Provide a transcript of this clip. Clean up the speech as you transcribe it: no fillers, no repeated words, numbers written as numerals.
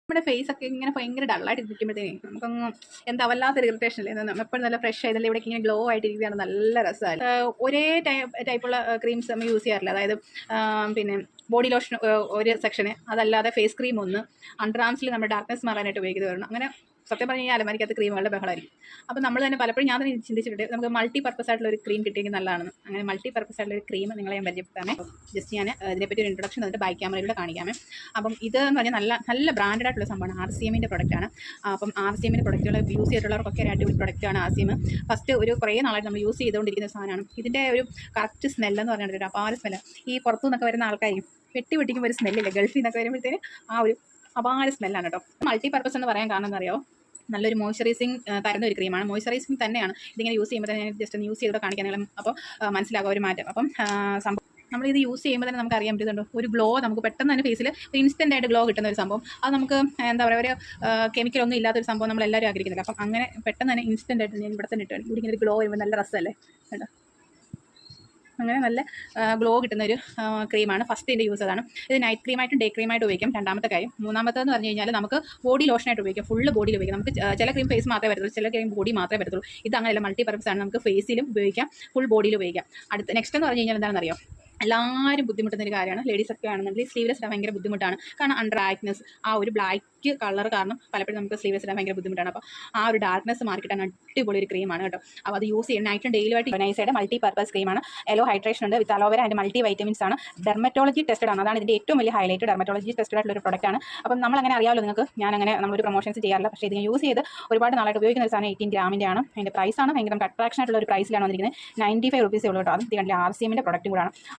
നമ്മുടെ ഫേസ് ഒക്കെ ഇങ്ങനെ ഭയങ്കര ഡള്ളായിട്ട് ഇരിക്കുമ്പോഴത്തേക്ക് നമുക്കൊന്നും എന്താ വല്ലാത്തൊരു ഇറിറ്റേഷൻ അല്ലേ. എപ്പോഴും നല്ല ഫ്രഷ് ആയതല്ലേ, ഇവിടെ ഇങ്ങനെ ഗ്ലോ ആയിട്ടിരിക്കുകയാണ്, നല്ല രസമാണ്. ഒരേ ടൈപ്പുള്ള ക്രീംസ് നമ്മൾ യൂസ് ചെയ്യാറില്ല. അതായത് പിന്നെ ബോഡി ലോഷൻ ഒരു സെക്ഷന്, അതല്ലാതെ ഫേസ് ക്രീം ഒന്ന്, അണ്ടർ ആംസിൽ നമ്മുടെ ഡാർക്ക്നെസ് മാറാനായിട്ട് ഉപയോഗിക്കുന്നത് വരണം. അങ്ങനെ സത്യം പറഞ്ഞാൽ ഈ അലമാരിക്കകത്ത് ക്രീമുകളുടെ ബഹളമായിരിക്കും. അപ്പോൾ നമ്മൾ തന്നെ പലപ്പോഴും ഞാൻ തന്നെ ചിന്തിച്ചിട്ടുണ്ട് നമുക്ക് മൾട്ടി പർപ്പസ് ആയിട്ടുള്ള ഒരു ക്രീം കിട്ടിയെങ്കിൽ നല്ലതാണെന്ന്. അങ്ങനെ മൾട്ടി പർപ്പസ് ആയിട്ടുള്ള ഒരു ക്രീം നിങ്ങളെ ഞാൻ പരിചയപ്പെടുത്താമേ. ജസ്റ്റ് ഞാൻ ഇതിനെപ്പറ്റി ഒരു ഇൻട്രൊഡക്ഷൻ തന്നിട്ട് ബൈ ക്യാമറയിലൂടെ കാണിക്കാമേ. അപ്പം ഇത് എന്ന് പറഞ്ഞാൽ നല്ല ബ്രാൻഡഡ് ആയിട്ടുള്ള സംഭവമാണ്. RCMൻ്റെ പ്രൊഡക്റ്റാണ്. അപ്പം RCMൻ്റെ പ്രൊഡക്റ്റുകൾ യൂസ് ചെയ്തിട്ടുള്ളവർക്കൊക്കെ ഒരു അടിപൊളി പ്രൊഡക്റ്റാണ് RCM. ഫസ്റ്റ് ഒരു കുറേ നാളായിട്ട് നമ്മൾ യൂസ് ചെയ്തുകൊണ്ടിരിക്കുന്ന സാധനമാണ്. ഇതിൻ്റെ ഒരു കറക്റ്റ് സ്മെല്ലെന്ന് പറഞ്ഞിട്ട് ഒരു അപാര സ്മെല്ല്. ഈ പുറത്തു നിന്നൊക്കെ വരുന്ന ആൾക്കാരും വെട്ടിക്കുമ്പോൾ ഒരു സ്മെല്ലില്ല, ഗൾഫിൽ നിന്നൊക്കെ വരുമ്പോഴത്തേന് ആ ഒരു അപാര സ്മെല്ലാണ് കേട്ടോ. മൾട്ടി പർപ്പസ് എന്ന് പറയാൻ കാരണം എന്താ അറിയാമോ, നല്ലൊരു മോയ്സ്ചറൈസിങ് തരുന്ന ഒരു ക്രീമാണ്. മോയ്സ്ചറൈസിങ് തന്നെയാണ്. ഇതിങ്ങനെ യൂസ് ചെയ്യുമ്പോൾ തന്നെ ജസ്റ്റ് ഒന്ന് യൂസ് ചെയ്ത് കാണിക്കാനും അപ്പോൾ മനസ്സിലാകും ഒരു മാറ്റം. അപ്പം സംഭവം നമ്മളിത് യൂസ് ചെയ്യുമ്പോൾ തന്നെ നമുക്ക് അറിയാൻ പറ്റുന്നുണ്ട് ഒരു ഗ്ലോ. നമുക്ക് പെട്ടെന്ന് തന്നെ ഫേസിൽ ഇൻസ്റ്റൻ്റ് ആയിട്ട് ഗ്ലോ കിട്ടുന്ന ഒരു സംഭവം. അത് നമുക്ക് എന്താ പറയുക, ഒരു കെമിക്കലൊന്നും ഇല്ലാത്തൊരു സംഭവം നമ്മളെല്ലാവരും ആഗ്രഹിക്കുന്നില്ല. അപ്പം അങ്ങനെ പെട്ടെന്ന് തന്നെ ഇൻസ്റ്റൻ്റ് ആയിട്ട് ഞാൻ ഇവിടെ തന്നെ ഇട്ടാണ്. ഇവിടെ ഇങ്ങനെ ഒരു ഗ്ലോ വരുമ്പോൾ നല്ല രസമല്ലേ കേട്ടോ. അങ്ങനെ നല്ല ഗ്ലോ കിട്ടുന്ന ഒരു ക്രീമാണ്. ഫസ്റ്റ് ഇതിൻ്റെ യൂസ് അതാണ്. ഇത് നൈറ്റ് ക്രീമായിട്ടും ഡേ ക്രീമായിട്ട് ഉപയോഗിക്കാം. രണ്ടാമത്തെ കാര്യം. മൂന്നാമത്തേന്ന് പറഞ്ഞു കഴിഞ്ഞാൽ നമുക്ക് ബോഡി ലോഷനായിട്ട് ഉപയോഗിക്കാം. ഫുള്ള് ബോഡിയിൽ ഉപയോഗിക്കാം. നമുക്ക് ചില ക്രീം ഫേസ് മാത്രമേ വരത്തുള്ളൂ, ചില ക്രീം ബോഡി മാത്രമേ വരത്തുള്ളൂ. ഇത് അങ്ങനെയല്ല, മൾട്ടി പർപ്പസ് ആണ്. നമുക്ക് ഫേസിലും ഉപയോഗിക്കാം, ഫുൾ ബോഡിയിൽ ഉപയോഗിക്കാം. നെക്സ്റ്റ് എന്ന് പറഞ്ഞു കഴിഞ്ഞാൽ എന്താണെന്ന് അറിയാം, എല്ലാവരും ബുദ്ധിമുട്ടുന്ന ഒരു കാര്യമാണ്. ലേഡീസൊക്കെ ആണെന്നുണ്ടെങ്കിൽ സ്ലീവ്ലെസ് ഇടാൻ ഭയങ്കര ബുദ്ധിമുട്ടാണ്. കാരണം അണ്ടർ ആക്നെസ് ആ ഒരു ബ്ലാക്ക് കളർ കാരണം പലപ്പോഴും നമുക്ക് സ്ലീവ്ലെസ് ഇടാൻ ഭയങ്കര ബുദ്ധിമുട്ടാണ്. അപ്പോൾ ആ ഒരു ഡാർക്ക്നെസ് മാറിക്കിട്ടാൻ അടിപൊളി ഒരു ക്രീമാണ് കേട്ടോ. അപ്പോൾ അത് യൂസ് ചെയ്യണം നൈറ്റും ഡെയിലുമായിട്ട്. നൈസയുടെ മൾട്ടി പർപ്പസ് ക്രീമാണ്. എലോ ഹൈഡ്രേഷൻ ഉണ്ട്, വിത്ത് അലോവേര ആൻഡ് മൾട്ടി വൈറ്റമിൻസ് ആണ്. ഡെർമറ്റോളജി ടെസ്റ്റഡ് ആണ്. അതാണ് ഇതിൻ്റെ ഏറ്റവും വലിയ ഹൈലൈറ്റ്. ഡെർമറ്റോളജി ടെസ്റ്റഡ് ആയിട്ടുള്ള ഒരു പ്രൊഡക്റ്റാണ്. അപ്പം നമ്മളങ്ങനെ അറിയാമല്ലോ നിങ്ങൾക്ക്, ഞാനങ്ങനെ നമ്മളൊരു പ്രൊമോഷൻസ് ചെയ്യാറില്ല. പക്ഷേ ഇത് യൂസ് ചെയ്ത് ഒരുപാട് നാളായിട്ട് ഉപയോഗിക്കുന്ന ഒരു സാധനം 18 ഗ്രാമിൻ്റെ ആണ്. അതിൻ്റെ പ്രൈസാണ് ഭയങ്കര അട്രാക്ഷൻ ആയിട്ടുള്ള ഒരു പ്രൈസിലാണ് വന്നിരിക്കുന്നത്. 95 റുപ്പീസേ ഉള്ളൂ കേട്ടോ. അത് കണ്ടില്ല, RCMൻ്റെ പ്രൊഡക്റ്റും കൂടാണ്.